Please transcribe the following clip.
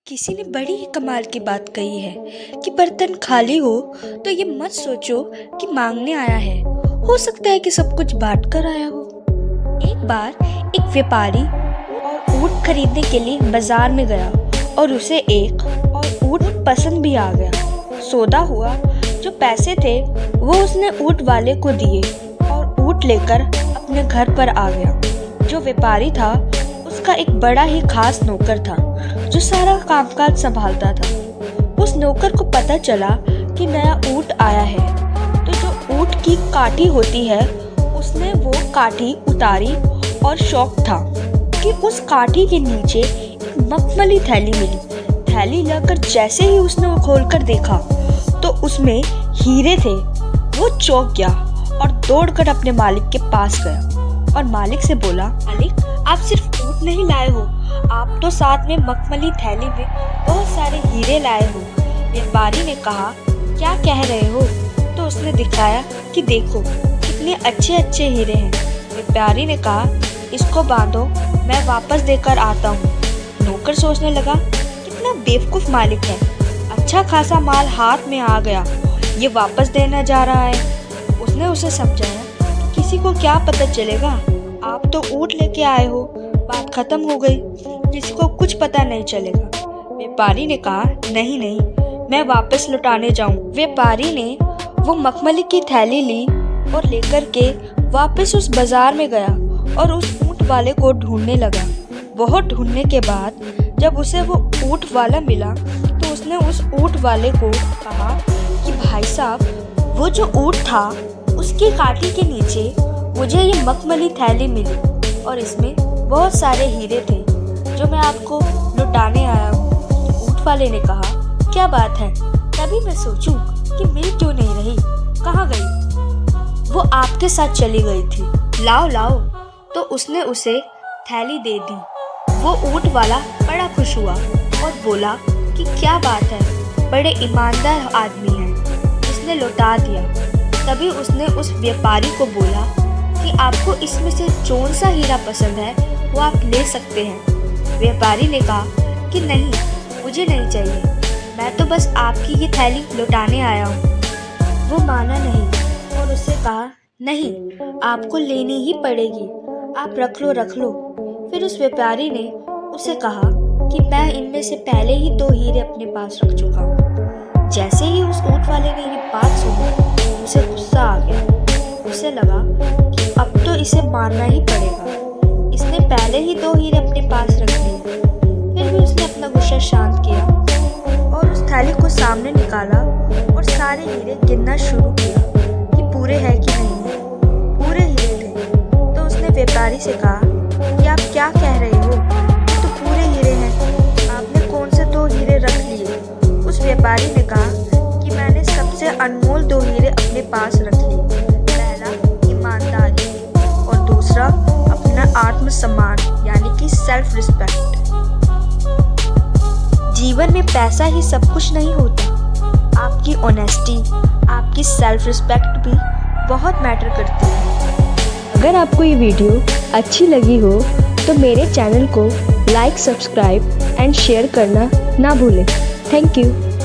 किसी ने बड़ी ही कमाल की बात कही है कि बर्तन खाली हो तो ये मत सोचो कि मांगने आया है। हो सकता है कि सब कुछ बांट कर आया हो। एक बार एक व्यापारी और ऊँट खरीदने के लिए बाजार में गया और उसे एक और ऊँट पसंद भी आ गया। सौदा हुआ, जो पैसे थे वो उसने ऊँट वाले को दिए और ऊँट लेकर अपने घर पर आ गया। जो व्यापारी था उसका एक बड़ा ही खास नौकर था जो सारा कामकाज संभालता था। उस नौकर को पता चला कि नया ऊँट आया है, तो जो ऊँट की काठी होती है उसने वो काठी उतारी और शौक था कि उस काठी के नीचे एक मखमली थैली मिली। थैली लेकर जैसे ही उसने वो खोलकर देखा तो उसमें हीरे थे। वो चौंक गया और दौड़कर अपने मालिक के पास गया और मालिक से बोला, मालिक, आप सिर्फ ऊँट नहीं लाए हो, आप तो साथ में मखमली थैली में बहुत सारे हीरे लाए हो। व्यापारी ने कहा, क्या कह रहे हो? तो उसने दिखाया कि देखो कितने अच्छे अच्छे हीरे हैं। व्यापारी ने कहा, इसको बांधो, मैं वापस देकर आता हूँ। नौकर सोचने लगा, कितना बेवकूफ मालिक है, अच्छा खासा माल हाथ में आ गया, ये वापस देना जा रहा है। उसने उसे समझाया, किसी को क्या पता चलेगा, आप तो ऊँट लेके आए हो, बात खत्म हो गई, किसी को कुछ पता नहीं चलेगा। व्यापारी ने कहा, नहीं नहीं, मैं वापस लौटाने जाऊं। व्यापारी ने वो मखमली की थैली ली और लेकर के वापस उस बाजार में गया और उस ऊँट वाले को ढूंढने लगा। बहुत ढूंढने के बाद जब उसे वो ऊँट वाला मिला तो उसने उस ऊँट वाले को कहा कि भाई साहब, वो जो ऊँट था उसकी काठी के नीचे मुझे ये मखमली थैली मिली और इसमें बहुत सारे हीरे थे जो मैं आपको लौटाने आया हूँ। ऊँट वाले ने कहा, क्या बात है, तभी मैं सोचूं कि मिल क्यों नहीं रही, कहाँ गई? वो आपके साथ चली गई थी, लाओ लाओ। तो उसने उसे थैली दे दी। वो ऊँट वाला बड़ा खुश हुआ और बोला कि क्या बात है, बड़े ईमानदार आदमी हैं, उसने लौटा दिया। तभी उसने उस व्यापारी को बोला कि आपको इसमें से कौन सा हीरा पसंद है वो आप ले सकते हैं। व्यापारी ने कहा कि नहीं, मुझे नहीं चाहिए, मैं तो बस आपकी ये थैली लौटाने आया हूँ। वो माना नहीं और उससे कहा, नहीं, आपको लेनी ही पड़ेगी, आप रख लो। फिर उस व्यापारी ने उसे कहा कि मैं इनमें से पहले ही 2 हीरे अपने पास रख चुका हूँ। जैसे ही उस ऊँट वाले ने ये बात सुनी उसे गुस्सा आ गया। उसे लगा कि अब तो इसे मारना ही पड़ेगा, इसने पहले ही 2 हीरे अपने पास रख लिए। फिर भी उसने अपना गुस्सा शांत किया और उस थैली को सामने निकाला और सारे हीरे गिनना शुरू किया कि पूरे हैं कि नहीं है। पूरे हीरे थे। तो उसने व्यापारी से कहा कि आप क्या कह रहे हो, ये तो पूरे हीरे हैं, आपने कौन से 2 हीरे रख लिए? उस व्यापारी ने कहा कि मैंने सबसे अनमोल 2 हीरे अपने पास रख लिए। पहला ईमानदारी और दूसरा अपना आत्मसम्मान यानी कि सेल्फ रिस्पेक्ट। जीवन में पैसा ही सब कुछ नहीं होता, आपकी ऑनेस्टी, आपकी सेल्फ रिस्पेक्ट भी बहुत मैटर करती है। अगर आपको ये वीडियो अच्छी लगी हो तो मेरे चैनल को लाइक, सब्सक्राइब एंड शेयर करना ना भूलें। Thank you.